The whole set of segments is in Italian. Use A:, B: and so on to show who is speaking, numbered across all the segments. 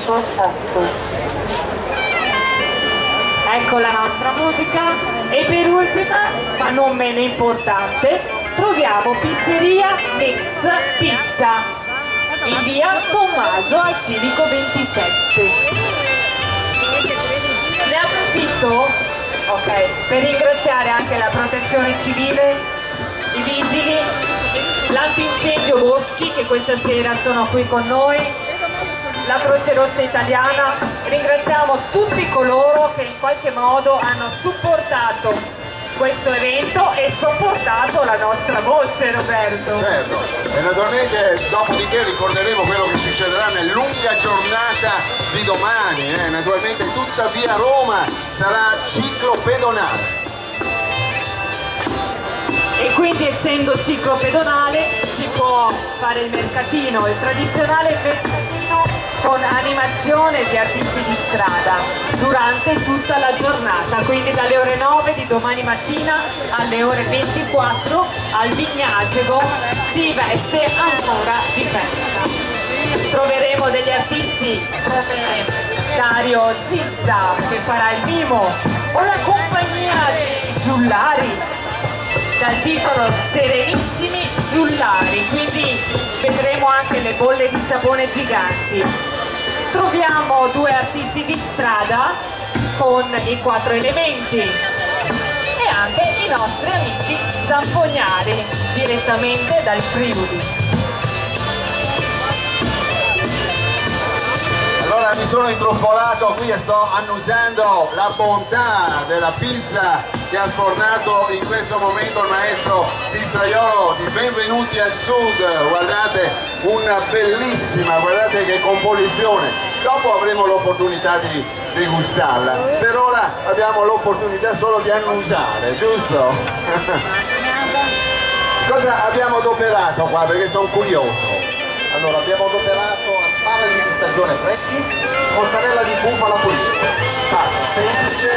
A: 8.
B: Ecco la nostra musica. E per ultima, ma non meno importante, troviamo Pizzeria Mix Pizza in via Tommaso al Civico 27. Ne approfitto, per ringraziare anche la Protezione Civile, i vigili, l'antincendio Boschi che questa sera sono qui con noi, la Croce Rossa Italiana. Ringraziamo tutti coloro che in qualche modo hanno supportato questo evento e sopportato la nostra voce, Roberto.
C: Certo, e naturalmente dopodiché ricorderemo quello che succederà nella lunga giornata di domani, naturalmente tutta via Roma sarà ciclopedonale.
B: E quindi essendo ciclopedonale si può fare il mercatino, il tradizionale mercatino con animazione di artisti di strada durante tutta la giornata, quindi dalle ore 9 di domani mattina alle ore 24 al Vignasego si veste ancora di festa. Troveremo degli artisti come Dario Zizza che farà il mimo o la compagnia di Giullari dal titolo Serenissimi Giullari, quindi vedremo anche le bolle di sapone giganti. Troviamo due artisti di strada con i 4 elementi e anche i nostri amici zampognari direttamente dal Friuli.
C: Allora mi sono intrufolato qui e sto annusando la bontà della pizza che ha sfornato in questo momento il maestro pizzaiolo di Benvenuti al Sud. Guardate, una bellissima, guardate che composizione. Dopo avremo l'opportunità di degustarla. Per ora abbiamo l'opportunità solo di annusare, giusto? Cosa abbiamo adoperato qua? Perché sono curioso.
D: Allora, abbiamo adoperato asparagi di stagione freschi, mozzarella di bufala pulita. Pasta semplice,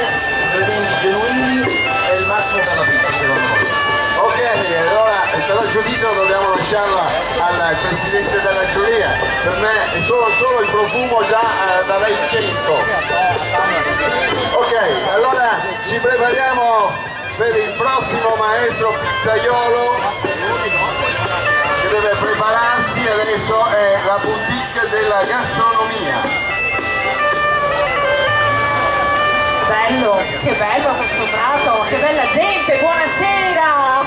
D: ingredienti genuini e il massimo della pizza secondo noi.
C: Ok, allora però il giudizio dobbiamo lasciarlo al presidente della giuria. Per me è solo il profumo già darei 100. Ok, allora ci prepariamo per il prossimo maestro pizzaiolo che deve prepararsi. Adesso è la boutique della gastronomia.
B: Bello, che bello questo prato, che bella gente, buonasera!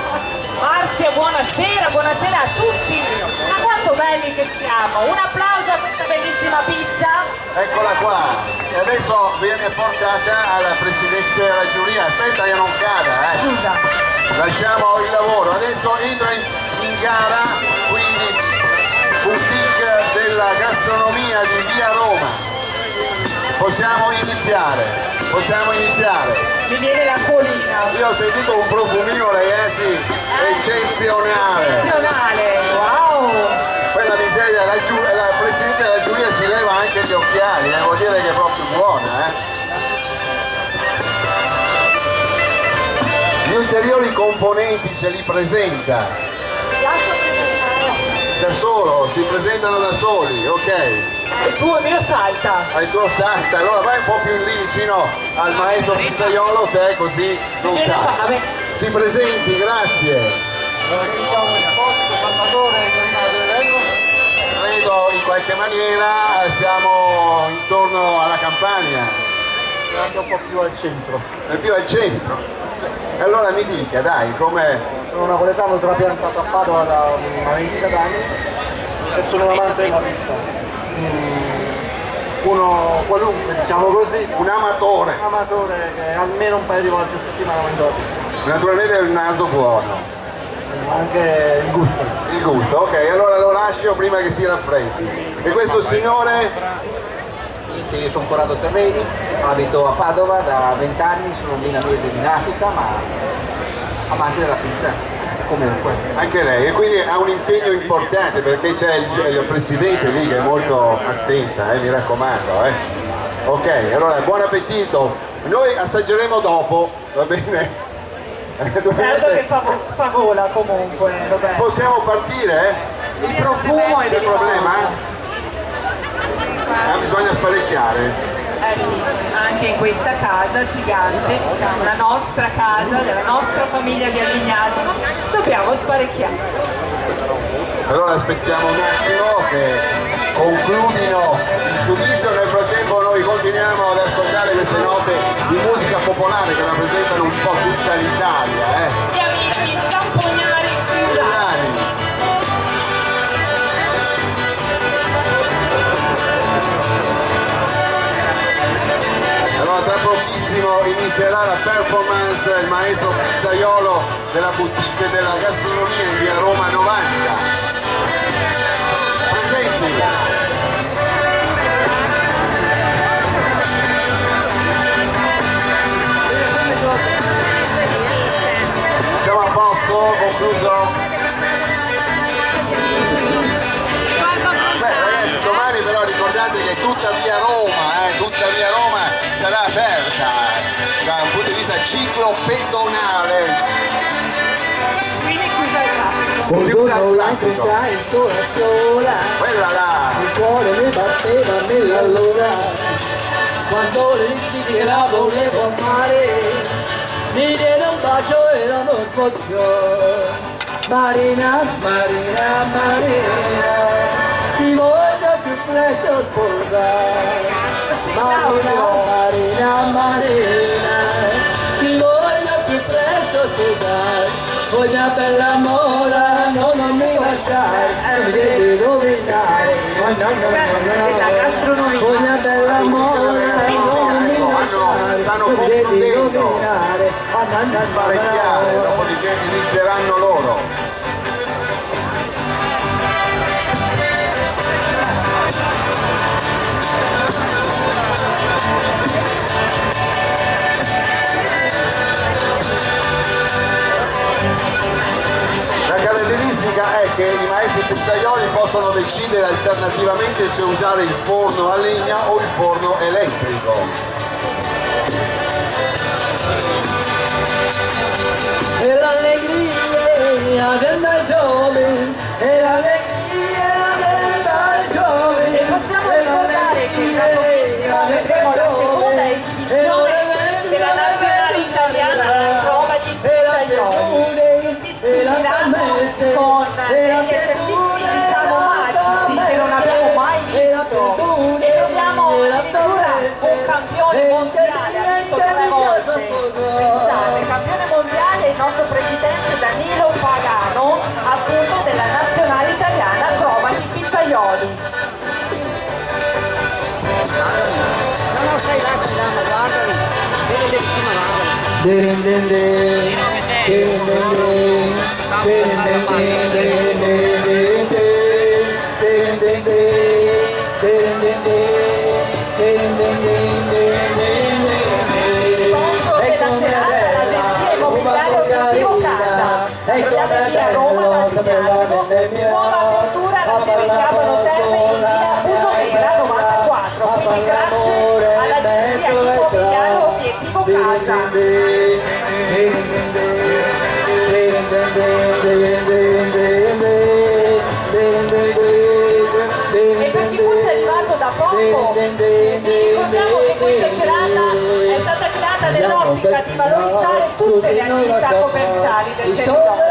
B: Marzia, buonasera a tutti! Ma quanto belli che siamo! Un applauso a questa bellissima pizza!
C: Eccola qua, e adesso viene portata alla presidente della giuria. Aspetta che non cada,
B: Scusa.
C: Lasciamo il lavoro, adesso entra in gara, quindi boutique della gastronomia di via Roma. Possiamo iniziare.
B: Mi viene la colina.
C: Io ho sentito un profumino, ragazzi, eccezionale.
B: Eccezionale, wow!
C: Quella miseria, la presidente della giuria si leva anche gli occhiali, vuol dire che è proprio buona, Gli ulteriori componenti ce li presenta. Da solo, si presentano da soli, ok.
B: Il tuo mio salta.
C: Il tuo salta, allora vai un po' più in lì vicino al maestro pizzaiolo, te così non salta. Si presenti, grazie. Credo in qualche maniera siamo intorno alla Campania.
D: Un po' più al centro.
C: È più al centro. E allora mi dica, dai, com'è?
D: Sono napoletano trapiantato a Padova da una ventina d'anni e sono un amante della pizza. Uno qualunque, diciamo così,
C: Un amatore.
D: che almeno un paio di volte a settimana mangia la pizza.
C: Naturalmente il naso buono.
D: Anche il gusto.
C: Il gusto, ok, allora lo lascio prima che si raffreddi. E questo signore?
E: Io sono Corrado Terreni, abito a Padova da 20 anni, sono un milanese di nascita ma amante della pizza comunque.
C: Anche lei, e quindi ha un impegno importante perché c'è il presidente lì che è molto attenta, mi raccomando. Ok, allora buon appetito, noi assaggeremo dopo, va bene?
B: Certo che fa gola comunque, Roberto.
C: Possiamo partire?
B: Il profumo è
C: C'è
B: delizioso.
C: problema? Bisogna sparecchiare.
B: Sì, anche in questa casa gigante, diciamo, la nostra casa, della nostra famiglia di Alvignasi, dobbiamo sparecchiare.
C: Allora aspettiamo un attimo che concludino il giudizio, nel frattempo noi continuiamo ad ascoltare queste note di musica popolare che rappresentano un po' tutta l'Italia.
B: Gli amici zampognari friulani.
C: Allora tra pochissimo inizierà la performance il maestro pizzaiolo della boutique della gastronomia in via Roma 90. Presenti! Siamo a posto, concluso? Ragazzi, domani però ricordate che tutta via Roma sarà aperta da un punto di vista ciclopedonale.
B: Quindi chiusa il traffico.
C: Chiusa il traffico. Quella là.
A: Il cuore mi batteva nell'allora, quando lì che la volevo amare, mi diede un bacio e non lo sfoggio. Marina, Marina, Marina, ti voglio più presto sposare. Marina, Marina, Marina, ti voglio più presto sposare. Voglia per l'amore, no, non mi lasciare, mi devi rovinare. No, no, no,
B: La gastronomia.
A: voglia per l'amore, non mi
C: Stanno
A: lasciare, mi devi
C: concludendo.
A: rovinare.
C: Sparecchiare, dopodiché inizieranno loro. La caratteristica è che i maestri pizzaioli possono decidere alternativamente se usare il forno a legna o il forno elettrico.
A: E l'allegria del giovane, e l'allegria del giovane.
B: E possiamo ricordare che tra pochissimo vedremo la seconda esibizione della nazionale italiana alla prova di pizzaioli. Ci sfideranno con degli esercizi diciamo magici che non abbiamo mai visto e dobbiamo addirittura un campione mondiale, ha vinto 3 volte, pensate, campione mondiale il nostro presidente Danilo Pagano, appunto della nazionale italiana acrobati pizzaioli.
F: No, stai là, guardali, vedi del cima,
A: Din din din, din din din, din din din, din din din, din din din, din din din, din din din,
B: Sponsor della serata l'agenzia immobiliare Obiettivo Casa, troviamo in via Roma Valvignano, nuova apertura alla Serie Chiamano Terme in via Busovera 94, quindi grazie all'agenzia immobiliare Obiettivo Casa. E per chi fosse arrivato da poco, vi ricordiamo che questa serata è stata creata nell'ottica di valorizzare tutte le attività commerciali del territorio.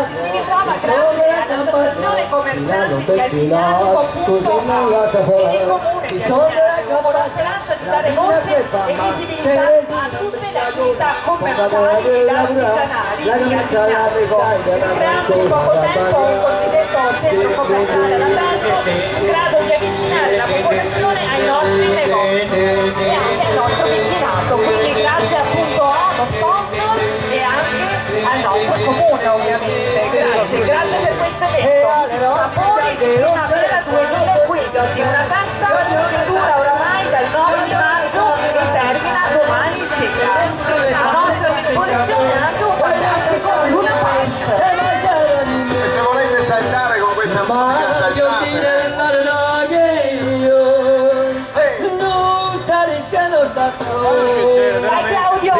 B: Ci si ritrova grazie all'associazione commercianti di Alvignasi e il comune di Alvignasi con la speranza di dare voce e visibilità a tutte le attività commerciali ed artigianali di Alvignasi, creando in poco tempo un cosiddetto centro commerciale all'aperto in grado di avvicinare la popolazione ai nostri negozi e anche al nostro vicinato. Quindi grazie appunto allo sponsor e anche al nostro comune ovviamente. Grazie per questo evento. Sapori di primavera 2015, una festa che dura oramai dal 9 di maggio e termina domani sera. A nostra disposizione anche un fantastico Luna Park.
C: E se volete saltare con questa musica, saltate.
B: Vai Claudio!